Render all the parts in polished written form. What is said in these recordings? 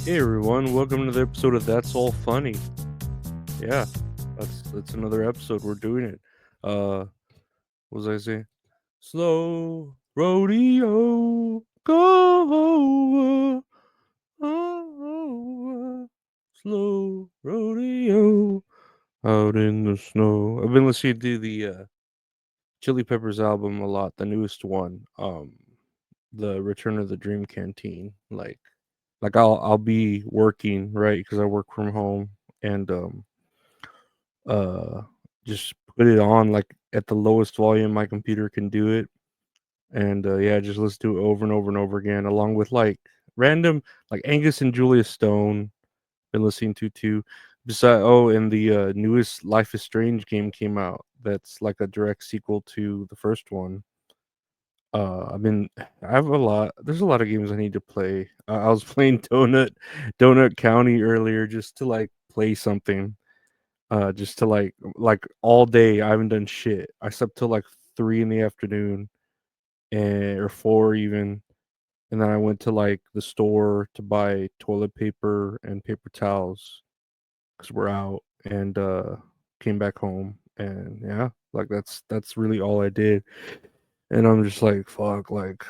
Hey everyone, welcome to the episode of That's All Funny. Yeah, that's another episode. We're doing it. What was I saying? Slow rodeo, go over, slow rodeo out in the snow. I've been listening to the Chili Peppers album a lot, the newest one. The Return of the Dream Canteen. Like I'll be working right because I work from home and uh just put it on like at the lowest volume my computer can do it, and yeah, just listen to it over and over and over again along with like random like Angus and Julia Stone. Been listening to too. Beside, oh, and the newest Life is Strange game came out. That's like a direct sequel to the first one. I have a lot. There's a lot of games I need to play. I was playing Donut County earlier just to like play something. Just to like all day. I haven't done shit. I slept till like 3 in the afternoon, or 4 even, and then I went to like the store to buy toilet paper and paper towels because we're out, and came back home, and yeah, like that's really all I did, and I'm just like fuck, like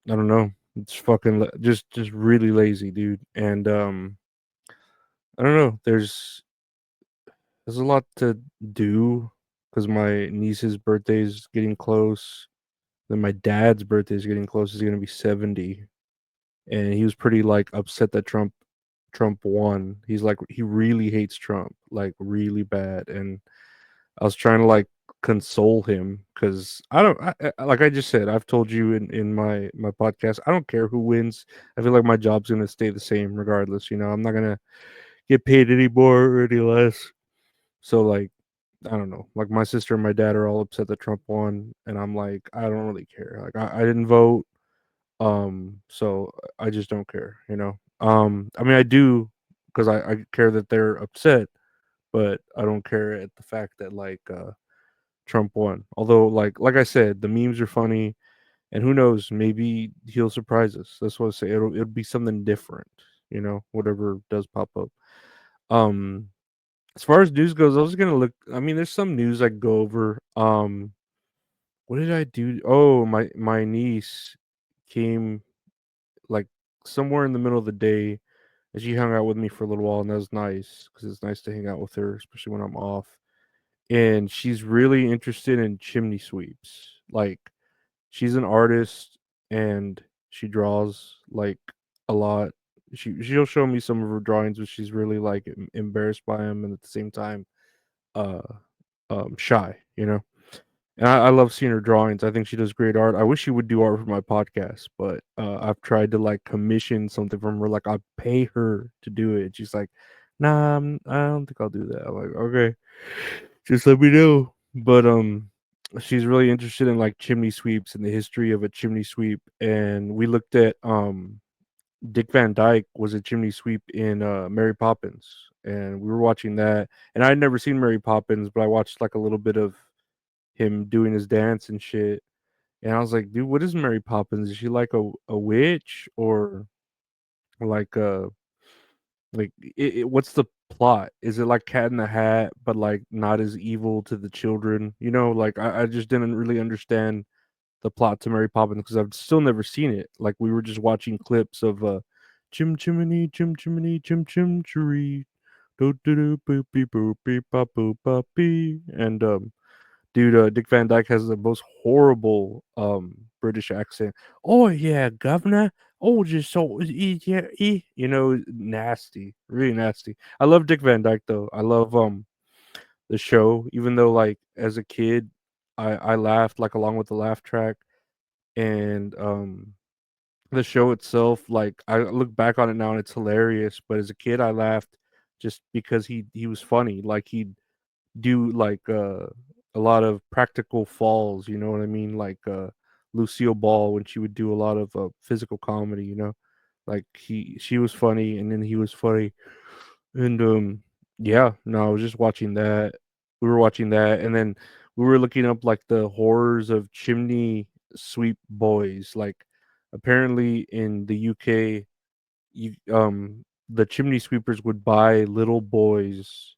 I don't know. It's fucking just really lazy, dude. And I don't know. There's a lot to do because my niece's birthday is getting close. Then my dad's birthday is getting close. He's gonna be 70, and he was pretty like upset that Trump won. He's like he really hates Trump, like really bad. And I was trying to like console him because I don't like I just said, I've told you in my podcast, I don't care who wins. I feel like my job's gonna stay the same regardless. I'm not gonna get paid any more or any less. So like I don't know. Like my sister and my dad are all upset that Trump won, and I'm like I don't really care. Like I didn't vote, so I just don't care. I mean I do because I care that they're upset, but I don't care at the fact that like Trump won. Although, like I said, the memes are funny, and who knows, maybe he'll surprise us. That's what I say. It'll be something different, whatever does pop up. Um, as far as news goes, I was gonna look. I mean, there's some news I could go over. What did I do? Oh, my niece came like somewhere in the middle of the day, and she hung out with me for a little while, and that was nice because it's nice to hang out with her, especially when I'm off. And she's really interested in chimney sweeps. Like she's an artist and she draws like a lot. She'll show me some of her drawings, but she's really like embarrassed by them, and at the same time, uh, shy. And I love seeing her drawings. I think she does great art. I wish she would do art for my podcast, but I've tried to like commission something from her. Like I pay her to do it. She's like, "Nah, I don't think I'll do that." I'm like, "Okay, just let me know." But she's really interested in like chimney sweeps and the history of a chimney sweep. And we looked at Dick Van Dyke was a chimney sweep in Mary Poppins, and we were watching that. And I'd never seen Mary Poppins, but I watched like a little bit of him doing his dance and shit. And I was like, dude, what is Mary Poppins? Is she like a witch or like what's the plot? Is it like Cat in the Hat, but like not as evil to the children? Like I just didn't really understand the plot to Mary Poppins because I've still never seen it. Like we were just watching clips of chim chimney, chim chim cheree, do do do boop beep boop beep bop boop bop bee. And dude, Dick Van Dyke has the most horrible British accent. Oh yeah, governor. Oh, just so yeah, nasty, really nasty. I love Dick Van Dyke though. I love the show, even though like as a kid, I laughed like along with the laugh track, and the show itself, like I look back on it now and it's hilarious. But as a kid, I laughed just because he was funny. Like he'd do like a lot of practical falls, you know what I mean? Like Lucille Ball when she would do a lot of physical comedy, like she was funny and then he was funny. And yeah, no, I was just watching that. We were watching that, and then we were looking up like the horrors of chimney sweep boys. Like apparently in the UK, the chimney sweepers would buy little boys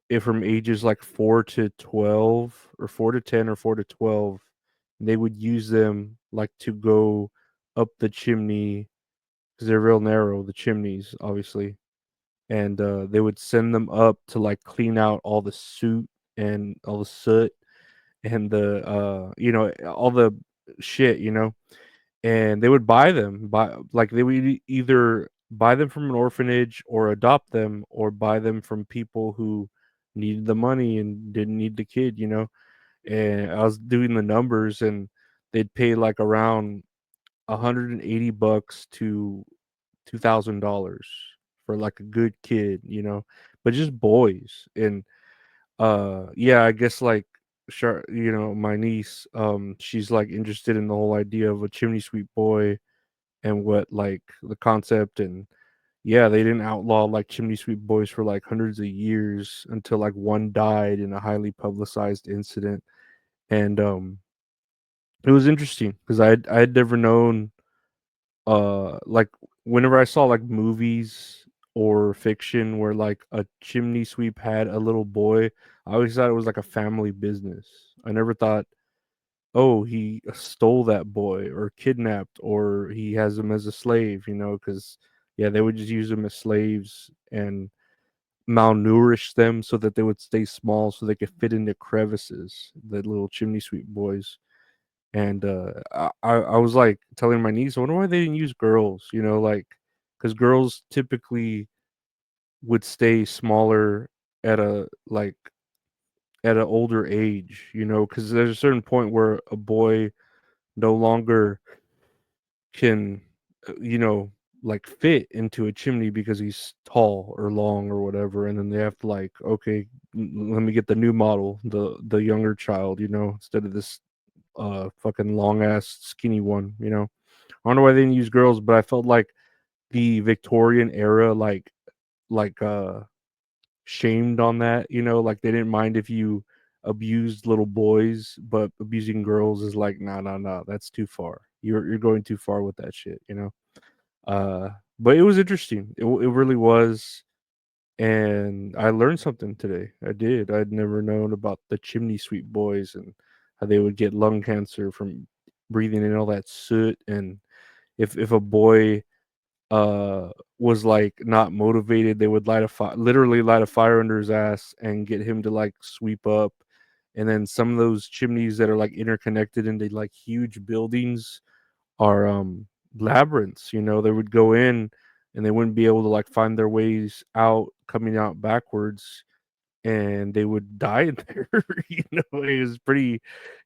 if from ages like 4 to 12 or 4 to 10 or 4 to 12. They would use them like to go up the chimney because they're real narrow, the chimneys, obviously. And they would send them up to like clean out all the soot and all the soot and the all the shit, and they would buy them buy like they would either buy them from an orphanage or adopt them or buy them from people who needed the money and didn't need the kid, and I was doing the numbers and they'd pay like around $180 to $2,000 for like a good kid, but just boys. And yeah, I guess like my niece, she's like interested in the whole idea of a chimney sweep boy and what like the concept. And yeah, they didn't outlaw like chimney sweep boys for like hundreds of years until like one died in a highly publicized incident. And it was interesting because I had never known like whenever I saw like movies or fiction where like a chimney sweep had a little boy, I always thought it was like a family business. I never thought, oh, he stole that boy or kidnapped or he has him as a slave, because yeah, they would just use them as slaves and malnourish them so that they would stay small so they could fit into crevices, the little chimney sweep boys. And I was like telling my niece, I wonder why they didn't use girls, like because girls typically would stay smaller at a like at an older age, because there's a certain point where a boy no longer can, like fit into a chimney because he's tall or long or whatever, and then they have to like, okay, let me get the new model, the younger child, instead of this fucking long ass skinny one, I don't know why they didn't use girls, but I felt like the Victorian era like shamed on that, like they didn't mind if you abused little boys, but abusing girls is like, no, no, no, that's too far. You're going too far with that shit, Uh but it was interesting. It really was. And I learned something today. I did. I'd never known about the chimney sweep boys and how they would get lung cancer from breathing in all that soot. And if a boy uh was like not motivated, they would literally light a fire under his ass and get him to like sweep up. And then some of those chimneys that are like interconnected into like huge buildings are labyrinths, they would go in and they wouldn't be able to like find their ways out coming out backwards, and they would die in there. It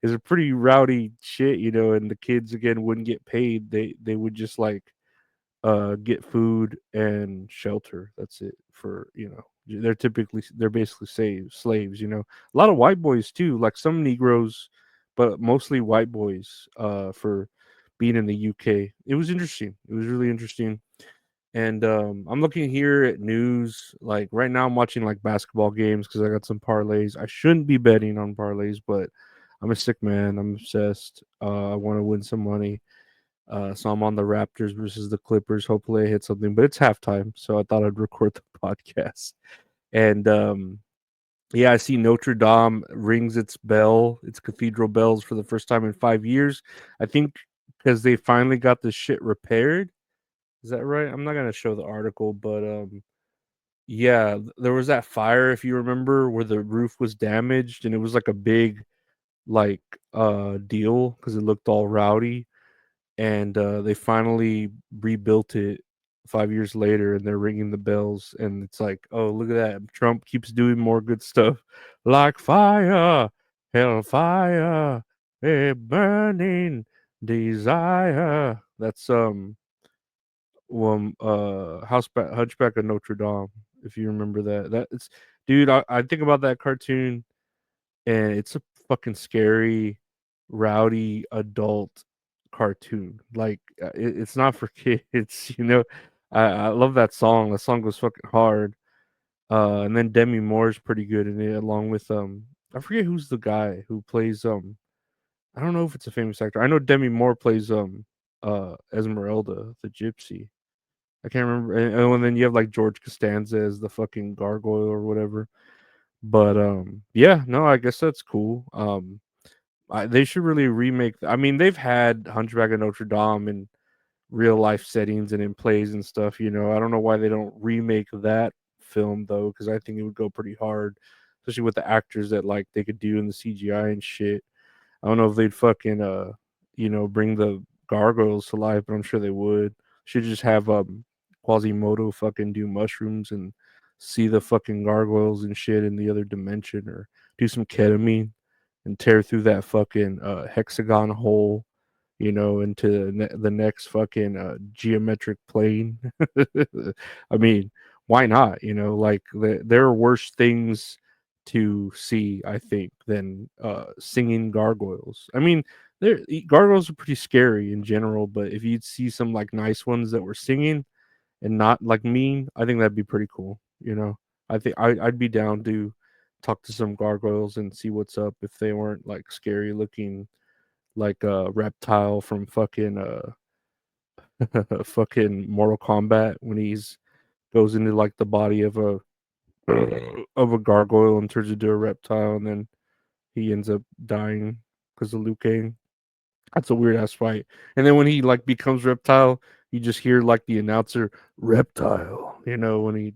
was a pretty rowdy shit, and the kids again wouldn't get paid. They would just like get food and shelter. That's it. For they're basically slaves, a lot of white boys too, like some Negroes, but mostly white boys for being in the UK. It was interesting. It was really interesting. And I'm looking here at news. Like right now I'm watching like basketball games because I got some parlays. I shouldn't be betting on parlays, but I'm a sick man. I'm obsessed. I want to win some money. So I'm on the Raptors versus the Clippers. Hopefully I hit something, but it's halftime, so I thought I'd record the podcast. And yeah, I see Notre Dame rings its bell, its cathedral bells for the first time in 5 years. I think because they finally got this shit repaired. Is that right? I'm not gonna show the article, but yeah, there was that fire, if you remember, where the roof was damaged, and it was like a big like deal because it looked all rowdy. And they finally rebuilt it 5 years later, and they're ringing the bells, and it's like, oh, look at that, Trump keeps doing more good stuff, like fire, hellfire, a burning desire. That's Hunchback of Notre Dame, if you remember that it's, dude, I think about that cartoon, and it's a fucking scary, rowdy adult cartoon. Like it's not for kids, I love that song. The song goes fucking hard. And then Demi Moore's pretty good in it, along with I forget who's the guy who plays I don't know if it's a famous actor. I know Demi Moore plays Esmeralda, the gypsy. I can't remember. And then you have like George Costanza as the fucking gargoyle or whatever. But yeah, no, I guess that's cool. They should really remake. I mean, they've had Hunchback of Notre Dame in real life settings and in plays and stuff. I don't know why they don't remake that film though, because I think it would go pretty hard, especially with the actors that like they could do in the CGI and shit. I don't know if they'd fucking bring the gargoyles to life, but I'm sure they would. Should just have Quasimodo fucking do mushrooms and see the fucking gargoyles and shit in the other dimension, or do some ketamine and tear through that fucking hexagon hole, into the next fucking geometric plane. I mean, why not? Like there are worse things to see, I think, than singing gargoyles. I mean, gargoyles are pretty scary in general, but if you'd see some like nice ones that were singing and not like mean, I think that'd be pretty cool. I think I'd be down to talk to some gargoyles and see what's up if they weren't like scary looking like a reptile from fucking fucking Mortal Kombat when he's goes into like the body of a of a gargoyle and turns into a reptile, and then he ends up dying because of Liu Kang. That's a weird ass fight. And then when he like becomes reptile, you just hear like the announcer reptile. When he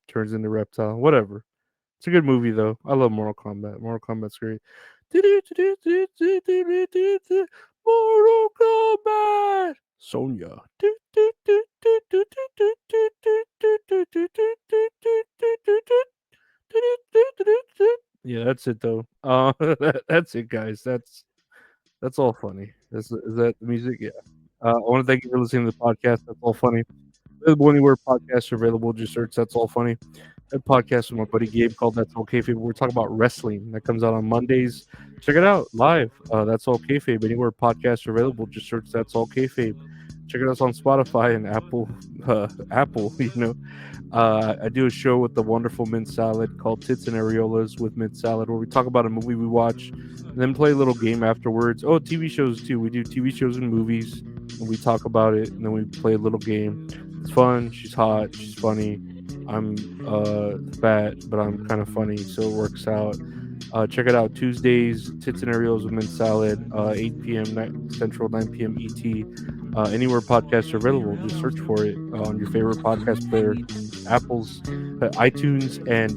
turns into reptile. Whatever. It's a good movie though. I love Mortal Kombat. Mortal Kombat's great. Mortal Kombat. Sonya. Yeah, that's it though. That's it, guys. That's all funny. Is that the music? Yeah. I want to thank you for listening to the podcast. That's all funny. Available anywhere podcasts are available. Just search That's All Funny. A podcast with my buddy Gabe called That's All Kayfabe. We're talking about wrestling. That comes out on Mondays. Check it out live. That's All Kayfabe. Anywhere podcasts are available, just search That's All Kayfabe. Check it out on Spotify and Apple. Apple, I do a show with the wonderful Mint Salad called Tits and Areolas with Mint Salad, where we talk about a movie we watch and then play a little game afterwards. Oh, TV shows too. We do TV shows and movies, and we talk about it, and then we play a little game. It's fun. She's hot. She's funny. I'm fat, but I'm kind of funny, so it works out. Check it out Tuesdays, Tits and Areolas with Mint Salad, 8 p.m. Central, 9 p.m. ET. Anywhere podcasts are available, just search for it on your favorite podcast player, Apple's, iTunes, and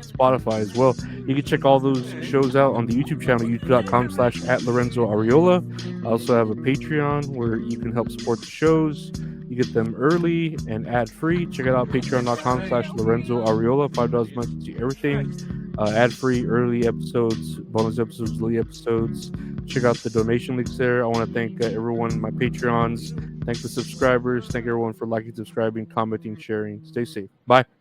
Spotify as well. You can check all those shows out on the YouTube channel, youtube.com/@LorenzoAriola. I also have a Patreon where you can help support the shows. You get them early and ad-free. Check it out, patreon.com/LorenzoAriola. $5 a month to see everything. Ad-free, early episodes, bonus episodes, late episodes. Check out the donation links there. I want to thank everyone, my Patreons. Thank the subscribers. Thank everyone for liking, subscribing, commenting, sharing. Stay safe. Bye.